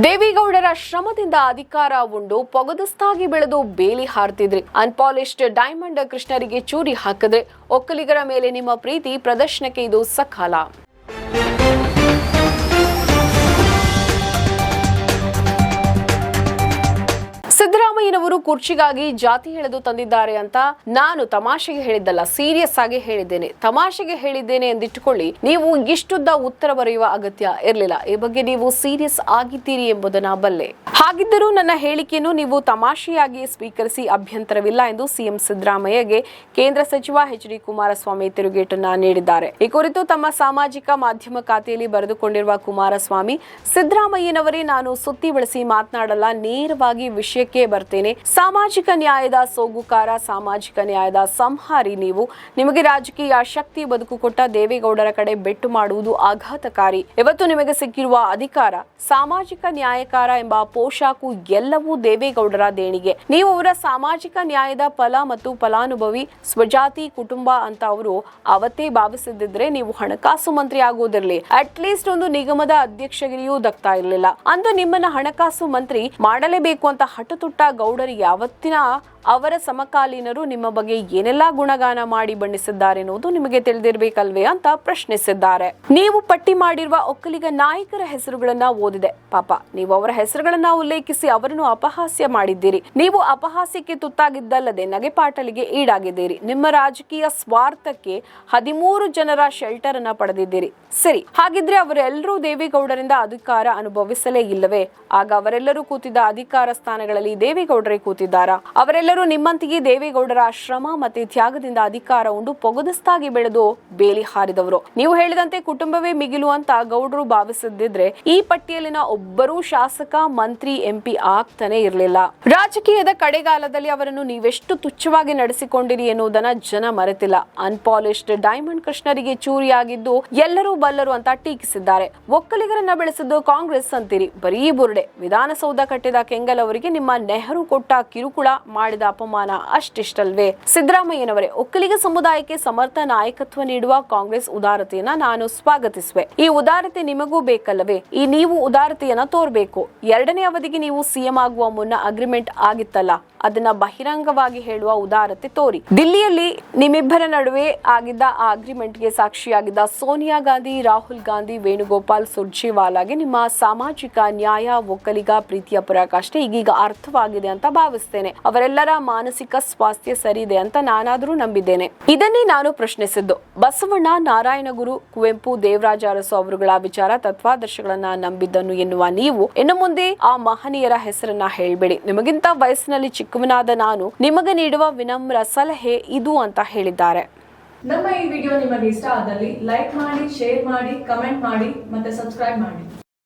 ದೇವೇಗೌಡರ ಶ್ರಮದಿಂದ ಅಧಿಕಾರ ಉಂಡು ಪೊಗದಸ್ತಾಗಿ ಬೆಳೆದು ಬೇಲಿ ಹಾರ್ತಿದ್ರಿ. ಅನ್ಪಾಲಿಶ್ಡ್ ಡೈಮಂಡ್ ಕೃಷ್ಣರಿಗೆ ಚೂರಿ ಹಾಕಿದ್ರೆ ಒಕ್ಕಲಿಗರ ಮೇಲೆ ನಿಮ್ಮ ಪ್ರೀತಿ ಪ್ರದರ್ಶನಕ್ಕೆ ಇದು ಸಕಾಲ. ಸಿದ್ದರಾಮಯ್ಯನವರು ಕುರ್ಚಿಗಾಗಿ ಜಾತಿ ಎಳೆದು ತಂದಿದ್ದಾರೆ ಅಂತ ನಾನು ತಮಾಷೆಗೆ ಹೇಳಿದ್ದಲ್ಲ, ಸೀರಿಯಸ್ ಆಗಿ ಹೇಳಿದ್ದೇನೆ. ತಮಾಷೆಗೆ ಹೇಳಿದ್ದೇನೆ ಎಂದಿಟ್ಟುಕೊಳ್ಳಿ, ನೀವು ಇಷ್ಟುದ್ದ ಉತ್ತರ ಬರೆಯುವ ಅಗತ್ಯ ಇರಲಿಲ್ಲ. ಈ ಬಗ್ಗೆ ನೀವು ಸೀರಿಯಸ್ ಆಗಿದ್ದೀರಿ ಎಂಬುದನ್ನ ಬಲ್ಲೆ. ಹಾಗಿದ್ದರೂ ನನ್ನ ಹೇಳಿಕೆಯನ್ನು ನೀವು ತಮಾಷೆಯಾಗಿ ಸ್ವೀಕರಿಸಿ ಅಭ್ಯಂತರವಿಲ್ಲ ಎಂದು ಸಿಎಂ ಸಿದ್ದರಾಮಯ್ಯಗೆ ಕೇಂದ್ರ ಸಚಿವ ಎಚ್.ಡಿ. ಕುಮಾರಸ್ವಾಮಿ ತಿರುಗೇಟನ್ನ ನೀಡಿದ್ದಾರೆ. ಈ ಕುರಿತು ತಮ್ಮ ಸಾಮಾಜಿಕ ಮಾಧ್ಯಮ ಖಾತೆಯಲ್ಲಿ ಬರೆದುಕೊಂಡಿರುವ ಕುಮಾರಸ್ವಾಮಿ, ಸಿದ್ದರಾಮಯ್ಯನವರೇ, ನಾನು ಸುತ್ತಿ ಬಳಸಿ ಮಾತನಾಡಲ್ಲ, ನೇರವಾಗಿ ವಿಷಯಕ್ಕೆ ಬರ್ತೇನೆ. ಸಾಮಾಜಿಕ ನ್ಯಾಯದ ಸೋಗುಕಾರ, ಸಾಮಾಜಿಕ ನ್ಯಾಯದ ಸಂಹಾರಿ ನೀವು. ನಿಮಗೆ ರಾಜಕೀಯ ಶಕ್ತಿ ಬದುಕು ಕೊಟ್ಟ ದೇವೇಗೌಡರ ಕಡೆ ಬೆಟ್ಟು ಮಾಡುವುದು ಆಘಾತಕಾರಿ. ಇವತ್ತು ನಿಮಗೆ ಸಿಕ್ಕಿರುವ ಅಧಿಕಾರ, ಸಾಮಾಜಿಕ ನ್ಯಾಯಕಾರ ಎಂಬ ಪೋಷಾಕು ಎಲ್ಲವೂ ದೇವೇಗೌಡರ ದೇಣಿಗೆ. ನೀವು ಅವರ ಸಾಮಾಜಿಕ ನ್ಯಾಯದ ಫಲ ಮತ್ತು ಫಲಾನುಭವಿ, ಸ್ವಜಾತಿ ಕುಟುಂಬ ಅಂತ ಅವರು ಅವತ್ತೇ ಭಾವಿಸಿದ್ರೆ ನೀವು ಹಣಕಾಸು ಮಂತ್ರಿ ಆಗುವುದಿರಲಿ, ಅಟ್ ಲೀಸ್ಟ್ ಒಂದು ನಿಗಮದ ಅಧ್ಯಕ್ಷಗಿರಿಯೂ ದಕ್ತಾ ಇರಲಿಲ್ಲ. ಅಂದು ನಿಮ್ಮನ್ನ ಹಣಕಾಸು ಮಂತ್ರಿ ಮಾಡಲೇಬೇಕು ಅಂತ ಹಠತುಟ್ಟ ಗೌಡರಿಗೆ ಅವತ್ತಿನ ಅವರ ಸಮಕಾಲೀನರು ನಿಮ್ಮ ಬಗ್ಗೆ ಏನೆಲ್ಲಾ ಗುಣಗಾನ ಮಾಡಿ ಬಣ್ಣಿಸಿದ್ದಾರೆ ಎನ್ನುವುದು ನಿಮಗೆ ತಿಳಿದಿರಬೇಕಲ್ವೇ ಅಂತ ಪ್ರಶ್ನಿಸಿದ್ದಾರೆ. ನೀವು ಪಟ್ಟಿ ಮಾಡಿರುವ ಒಕ್ಕಲಿಗ ನಾಯಕರ ಹೆಸರುಗಳನ್ನ ಓದಿದೆ. ಪಾಪ, ನೀವು ಅವರ ಹೆಸರುಗಳನ್ನ ಉಲ್ಲೇಖಿಸಿ ಅವರನ್ನು ಅಪಹಾಸ್ಯ ಮಾಡಿದ್ದೀರಿ. ನೀವು ಅಪಹಾಸ್ಯಕ್ಕೆ ತುತ್ತಾಗಿದ್ದಲ್ಲದೆ ನಗೆಪಾಟಲಿಗೆ ಈಡಾಗಿದ್ದೀರಿ. ನಿಮ್ಮ ರಾಜಕೀಯ ಸ್ವಾರ್ಥಕ್ಕೆ 13 ಜನರ ಶೆಲ್ಟರ್ ಅನ್ನ ಪಡೆದಿದ್ದೀರಿ. ಸರಿ, ಹಾಗಿದ್ರೆ ಅವರೆಲ್ಲರೂ ದೇವೇಗೌಡರಿಂದ ಅಧಿಕಾರ ಅನುಭವಿಸಲೇ ಇಲ್ಲವೇ? ಆಗ ಅವರೆಲ್ಲರೂ ಕೂತಿದ್ದ ಅಧಿಕಾರ ಸ್ಥಾನಗಳಲ್ಲಿ ದೇವೇಗೌಡರೇ ಕೂತಿದ್ದಾರಾ? ಅವರೆಲ್ಲರೂ ನಿಮ್ಮಂತೆಯೇ ದೇವೇಗೌಡರ ಶ್ರಮ ಮತ್ತೆ ತ್ಯಾಗದಿಂದ ಅಧಿಕಾರ ಉಂಡು ಪೊಗದಸ್ತಾಗಿ ಬೆಳೆದು ಬೇಲಿ ಹಾರಿದವರು. ನೀವು ಹೇಳಿದಂತೆ ಕುಟುಂಬವೇ ಮಿಗಿಲು ಅಂತ ಗೌಡರು ಭಾವಿಸಿದ್ರೆ ಈ ಪಟ್ಟಿಯಲ್ಲಿನ ಒಬ್ಬರೂ ಶಾಸಕ, ಮಂತ್ರಿ, ಎಂಪಿ ಆಗ್ತಾನೆ ಇರಲಿಲ್ಲ. ರಾಜಕೀಯದ ಕಡೆಗಾಲದಲ್ಲಿ ಅವರನ್ನು ನೀವೆಷ್ಟು ತುಚ್ಛವಾಗಿ ನಡೆಸಿಕೊಂಡಿರಿ ಎನ್ನುವುದನ್ನ ಜನ ಮರೆತಿಲ್ಲ. ಅನ್ಪಾಲಿಶ್ಡ್ ಡೈಮಂಡ್ ಕೃಷ್ಣರಿಗೆ ಚೂರಿಯಾಗಿದ್ದು ಎಲ್ಲರೂ ಬಲ್ಲರು ಅಂತ ಟೀಕಿಸಿದ್ದಾರೆ. ಒಕ್ಕಲಿಗರನ್ನ ಬೆಳೆಸಿದ್ದು ಕಾಂಗ್ರೆಸ್ ಅಂತೀರಿ, ಬರೀ ಬುರುಡೆ. ವಿಧಾನಸೌಧ ಕಟ್ಟಿದ ಕೆಂಗಲ್ ಅವರಿಗೆ ನಿಮ್ಮ ನೆಹರು ಕೊಟ್ಟ ಕಿರುಕುಳ, ಮಾಡಿದ ಅಪಮಾನ ಅಷ್ಟಿಷ್ಟಲ್ವೇ? ಸಿದ್ದರಾಮಯ್ಯನವರೇ, ಒಕ್ಕಲಿಗ ಸಮುದಾಯಕ್ಕೆ ಸಮರ್ಥ ನಾಯಕತ್ವ ನೀಡುವ ಕಾಂಗ್ರೆಸ್ ಉದಾರತೆಯನ್ನ ನಾನು ಸ್ವಾಗತಿಸುವೆ. ಈ ಉದಾರತೆ ನಿಮಗೂ ಬೇಕಲ್ಲವೇ? ನೀವು ಉದಾರತೆಯನ್ನ ತೋರ್ಬೇಕು. 2ನೇ ಅವಧಿಗೆ ನೀವು ಸಿಎಂ ಆಗುವ ಮುನ್ನ ಅಗ್ರಿಮೆಂಟ್ ಆಗಿತ್ತಲ್ಲ, ಅದನ್ನ ಬಹಿರಂಗವಾಗಿ ಹೇಳುವ ಉದಾರತೆ ತೋರಿ. ದಿಲ್ಲಿಯಲ್ಲಿ ನಿಮ್ಮಿಬ್ಬರ ನಡುವೆ ಆಗಿದ್ದ ಆ ಅಗ್ರಿಮೆಂಟ್ಗೆ ಸಾಕ್ಷಿಯಾಗಿದ್ದ ಸೋನಿಯಾ ಗಾಂಧಿ, ರಾಹುಲ್ ಗಾಂಧಿ, ವೇಣುಗೋಪಾಲ್ ಸುರ್ಜೇವಾಲಾಗೆ ನಿಮ್ಮ ಸಾಮಾಜಿಕ ನ್ಯಾಯ, ಒಕ್ಕಲಿಗ ಪ್ರೀತಿಯ ಪರಾಕಾಷ್ಠೆ ಈಗೀಗ ಅರ್ಥವಾಗಿದೆ ಅಂತ ಭಾವಿಸ್ತೇನೆ. ಅವರೆಲ್ಲರ ಮಾನಸಿಕ ಸ್ವಾಸ್ಥ್ಯ ಸರಿ ಇದೆ ಅಂತ ನಾನಾದರೂ ನಂಬಿದ್ದೇನೆ. ಇದನ್ನೇ ನಾನು ಪ್ರಶ್ನಿಸಿದ್ದು. ಬಸವಣ್ಣ, ನಾರಾಯಣಗುರು, ಕುವೆಂಪು, ದೇವರಾಜ ಅರಸು ಅವರುಗಳ ವಿಚಾರ ತತ್ವಾದರ್ಶಗಳನ್ನ ನಂಬಿದ್ದನ್ನು ಎನ್ನುವ ನೀವು ಇನ್ನು ಮುಂದೆ ಆ ಮಹನೀಯರ ಹೆಸರನ್ನ ಹೇಳ್ಬೇಡಿ. ನಿಮಗಿಂತ ವಯಸ್ಸಿನಲ್ಲಿ ಚಿಕ್ಕವನಾದ ನಾನು ನಿಮಗೆ ನೀಡುವ ವಿನಮ್ರ ಸಲಹೆ ಇದು ಅಂತ ಹೇಳಿದ್ದಾರೆ. ನಮ್ಮ ಈ ವಿಡಿಯೋ ನಿಮಗೆ ಇಷ್ಟ ಆದಲ್ಲಿ ಲೈಕ್ ಮಾಡಿ, ಶೇರ್ ಮಾಡಿ, ಕಮೆಂಟ್ ಮಾಡಿ ಮತ್ತೆ ಸಬ್ಸ್ಕ್ರೈಬ್ ಮಾಡಿ.